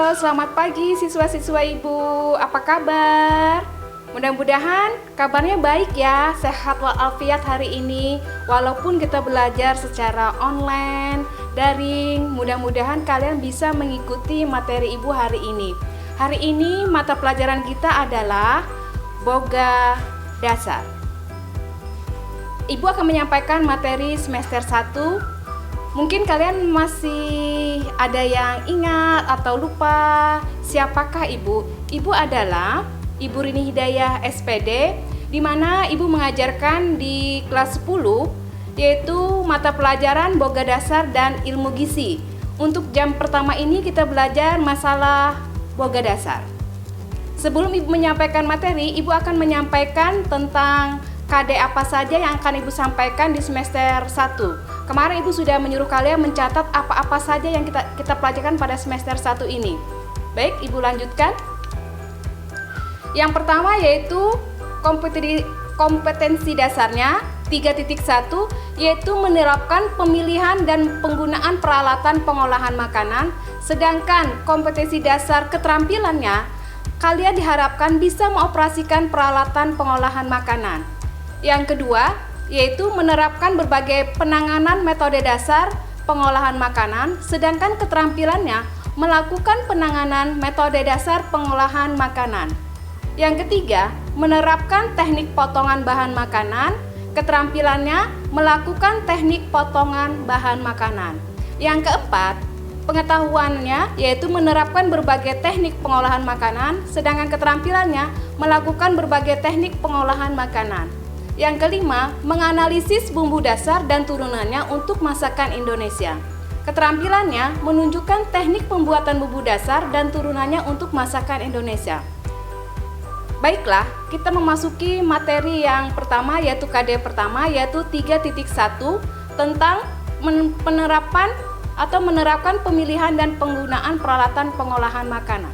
Halo, selamat pagi siswa-siswa Ibu. Apa kabar? Mudah-mudahan kabarnya baik ya, sehat walafiat hari ini. Walaupun kita belajar secara online, daring, mudah-mudahan kalian bisa mengikuti materi Ibu hari ini. Hari ini mata pelajaran kita adalah Boga Dasar. Ibu akan menyampaikan materi semester 1. Mungkin kalian masih ada yang ingat atau lupa siapakah Ibu? Ibu adalah Ibu Rini Hidayah SPD, di mana Ibu mengajarkan di kelas 10, yaitu mata pelajaran Boga Dasar dan Ilmu Gizi. Untuk jam pertama ini kita belajar masalah Boga Dasar. Sebelum Ibu menyampaikan materi, Ibu akan menyampaikan tentang KD apa saja yang akan Ibu sampaikan di semester 1. Kemarin Ibu sudah menyuruh kalian mencatat apa-apa saja yang kita pelajarkan pada semester 1 ini. Baik, Ibu lanjutkan. Yang pertama yaitu kompetensi dasarnya 3.1, yaitu menerapkan pemilihan dan penggunaan peralatan pengolahan makanan. Sedangkan kompetensi dasar keterampilannya, kalian diharapkan bisa mengoperasikan peralatan pengolahan makanan. Yang kedua yaitu menerapkan berbagai penanganan metode dasar pengolahan makanan, sedangkan keterampilannya melakukan penanganan metode dasar pengolahan makanan. Yang ketiga, menerapkan teknik potongan bahan makanan, keterampilannya melakukan teknik potongan bahan makanan. Yang keempat, pengetahuannya yaitu menerapkan berbagai teknik pengolahan makanan, sedangkan keterampilannya melakukan berbagai teknik pengolahan makanan. Yang kelima, menganalisis bumbu dasar dan turunannya untuk masakan Indonesia. Keterampilannya menunjukkan teknik pembuatan bumbu dasar dan turunannya untuk masakan Indonesia. Baiklah, kita memasuki materi yang pertama yaitu KD pertama, yaitu 3.1 tentang penerapan atau menerapkan pemilihan dan penggunaan peralatan pengolahan makanan.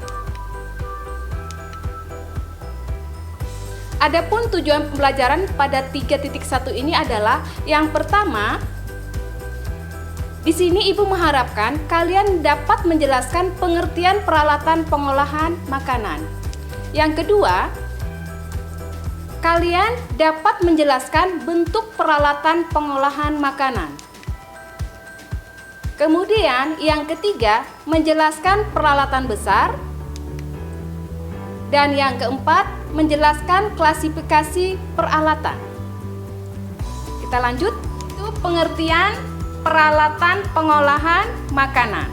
Adapun tujuan pembelajaran pada 3.1 ini adalah yang pertama, di sini Ibu mengharapkan kalian dapat menjelaskan pengertian peralatan pengolahan makanan. Yang kedua, kalian dapat menjelaskan bentuk peralatan pengolahan makanan. Kemudian yang ketiga, menjelaskan peralatan besar. Dan yang keempat, menjelaskan klasifikasi peralatan. Kita lanjut, itu pengertian peralatan pengolahan makanan.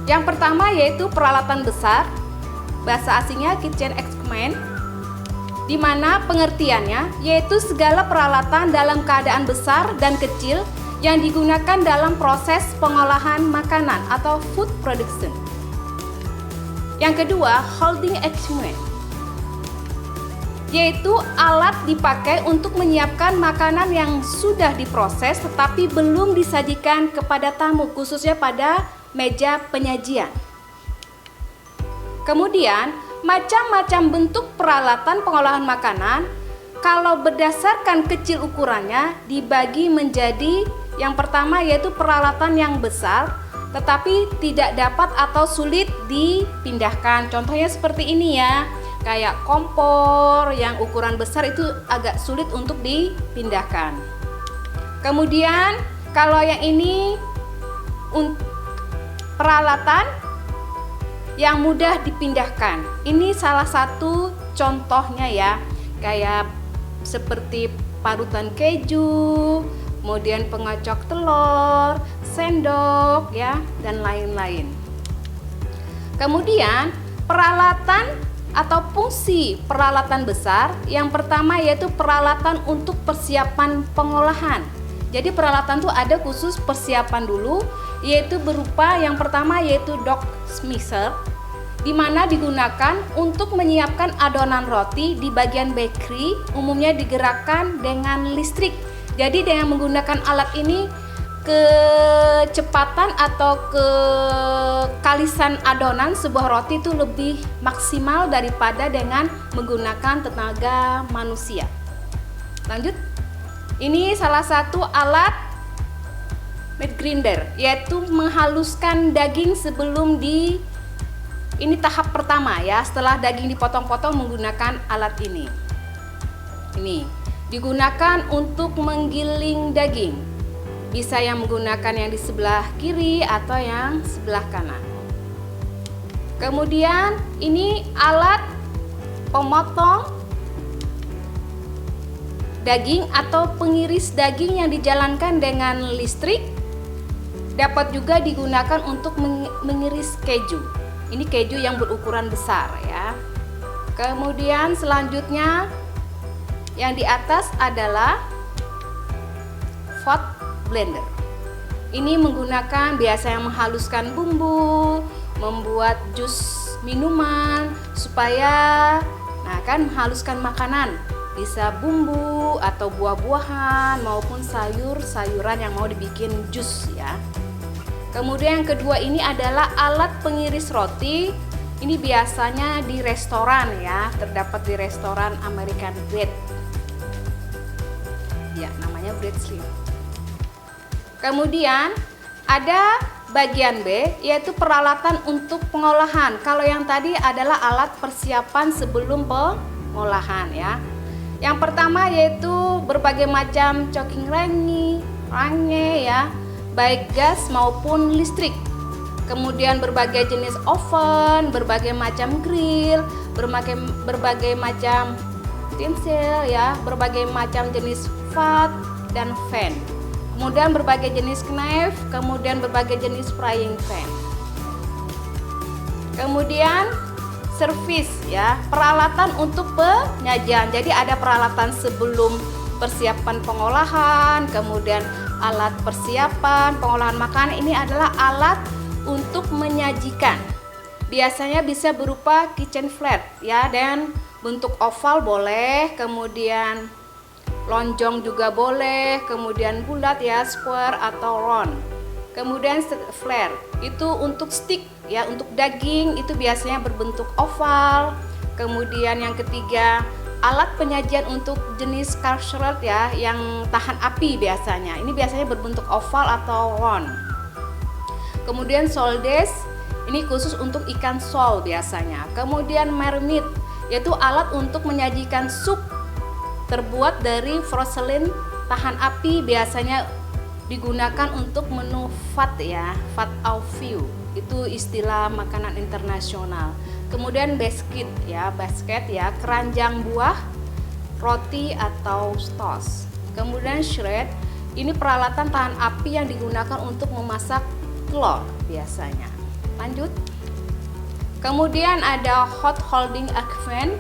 Yang pertama yaitu peralatan besar, bahasa asingnya kitchen equipment, di mana pengertiannya yaitu segala peralatan dalam keadaan besar dan kecil yang digunakan dalam proses pengolahan makanan atau food production. Yang kedua, holding equipment, yaitu alat dipakai untuk menyiapkan makanan yang sudah diproses tetapi belum disajikan kepada tamu, khususnya pada meja penyajian. Kemudian, macam-macam bentuk peralatan pengolahan makanan, kalau berdasarkan kecil ukurannya dibagi menjadi yang pertama yaitu peralatan yang besar tetapi tidak dapat atau sulit dipindahkan. Contohnya seperti ini ya, kayak kompor yang ukuran besar itu agak sulit untuk dipindahkan. Kemudian kalau yang ini peralatan yang mudah dipindahkan. Ini salah satu contohnya ya, kayak seperti parutan keju, kemudian pengocok telur, sendok ya, dan lain-lain. Kemudian peralatan atau fungsi peralatan besar, yang pertama yaitu peralatan untuk persiapan pengolahan. Jadi peralatan itu ada khusus persiapan dulu, yaitu berupa yang pertama yaitu dough mixer, di mana digunakan untuk menyiapkan adonan roti di bagian bakery, umumnya digerakkan dengan listrik. Jadi dengan menggunakan alat ini, kecepatan atau kekalisan adonan sebuah roti itu lebih maksimal daripada dengan menggunakan tenaga manusia. Lanjut, ini salah satu alat meat grinder, yaitu menghaluskan daging sebelum Ini tahap pertama ya, setelah daging dipotong-potong menggunakan alat ini. Ini digunakan untuk menggiling daging. Bisa yang menggunakan yang di sebelah kiri atau yang sebelah kanan. Kemudian ini alat pemotong daging atau pengiris daging yang dijalankan dengan listrik. Dapat juga digunakan untuk mengiris keju. Ini keju yang berukuran besar ya. Kemudian selanjutnya yang di atas adalah food blender. Ini menggunakan biasanya menghaluskan bumbu, membuat jus minuman supaya menghaluskan makanan. Bisa bumbu atau buah-buahan maupun sayur-sayuran yang mau dibikin jus ya. Kemudian yang kedua ini adalah alat pengiris roti. Ini biasanya di restoran ya, terdapat di restoran American Bread. Ya, namanya bread sleeve. Kemudian ada bagian B, yaitu peralatan untuk pengolahan. Kalau yang tadi adalah alat persiapan sebelum pengolahan ya. Yang pertama yaitu berbagai macam cooking range ya, baik gas maupun listrik. Kemudian berbagai jenis oven, berbagai macam grill, berbagai macam utensil ya, berbagai macam jenis pot dan fan. Kemudian berbagai jenis knife, kemudian berbagai jenis frying pan. Kemudian servis ya, peralatan untuk penyajian. Jadi ada peralatan sebelum persiapan pengolahan, kemudian alat persiapan pengolahan makanan. Ini adalah alat untuk menyajikan. Biasanya bisa berupa kitchen flat ya, dan bentuk oval boleh, kemudian lonjong juga boleh, kemudian bulat ya, square atau round. Kemudian flare itu untuk stick ya, untuk daging itu biasanya berbentuk oval. Kemudian yang ketiga, alat penyajian untuk jenis casserole ya, yang tahan api biasanya. Ini biasanya berbentuk oval atau round. Kemudian soldes, ini khusus untuk ikan sol biasanya. Kemudian marmite, yaitu alat untuk menyajikan sup terbuat dari frozen tahan api, biasanya digunakan untuk menu fat ya, fat au view. Itu istilah makanan internasional. Kemudian basket ya, keranjang buah, roti atau toast. Kemudian shred, ini peralatan tahan api yang digunakan untuk memasak telur biasanya. Lanjut. Kemudian ada hot holding oven.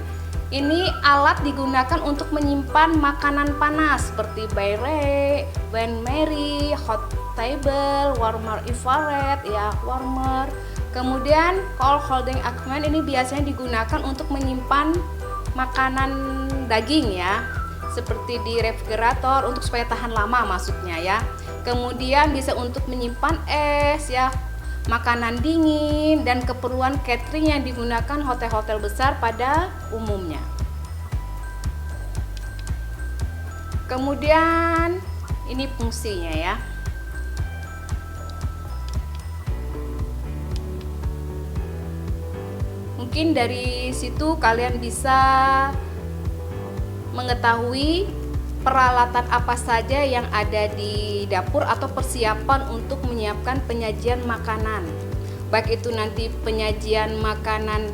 Ini alat digunakan untuk menyimpan makanan panas seperti baire, bain-marie, hot table, warmer infrared ya, warmer. Kemudian cold holding oven ini biasanya digunakan untuk menyimpan makanan daging ya, seperti di refrigerator untuk supaya tahan lama maksudnya ya. Kemudian bisa untuk menyimpan es ya, makanan dingin, dan keperluan catering yang digunakan hotel-hotel besar pada umumnya. Kemudian ini fungsinya ya. Mungkin dari situ kalian bisa mengetahui peralatan apa saja yang ada di dapur atau persiapan untuk menyiapkan penyajian makanan. Baik itu nanti penyajian makanan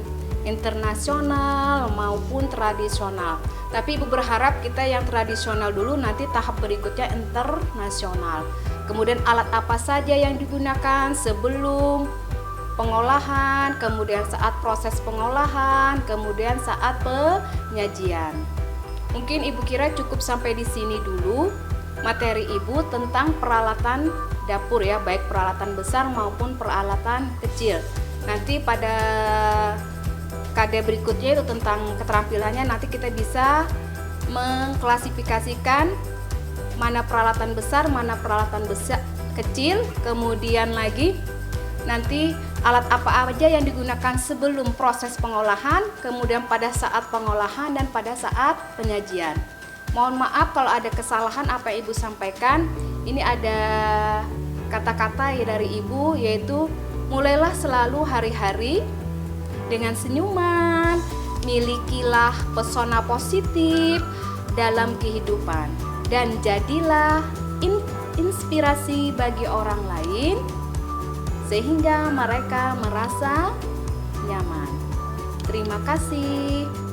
internasional maupun tradisional. Tapi Ibu berharap kita yang tradisional dulu, nanti tahap berikutnya internasional. Kemudian alat apa saja yang digunakan sebelum pengolahan, kemudian saat proses pengolahan, kemudian saat penyajian. Mungkin Ibu kira cukup sampai di sini dulu materi Ibu tentang peralatan dapur ya, baik peralatan besar maupun peralatan kecil. Nanti pada KD berikutnya itu tentang keterampilannya, nanti kita bisa mengklasifikasikan mana peralatan besar, mana peralatan kecil, kemudian lagi nanti alat apa aja yang digunakan sebelum proses pengolahan, kemudian pada saat pengolahan, dan pada saat penyajian. Mohon maaf kalau ada kesalahan apa yang Ibu sampaikan. Ini ada kata-kata ya dari Ibu, yaitu mulailah selalu hari-hari dengan senyuman, milikilah pesona positif dalam kehidupan dan jadilah inspirasi bagi orang lain sehingga mereka merasa nyaman. Terima kasih.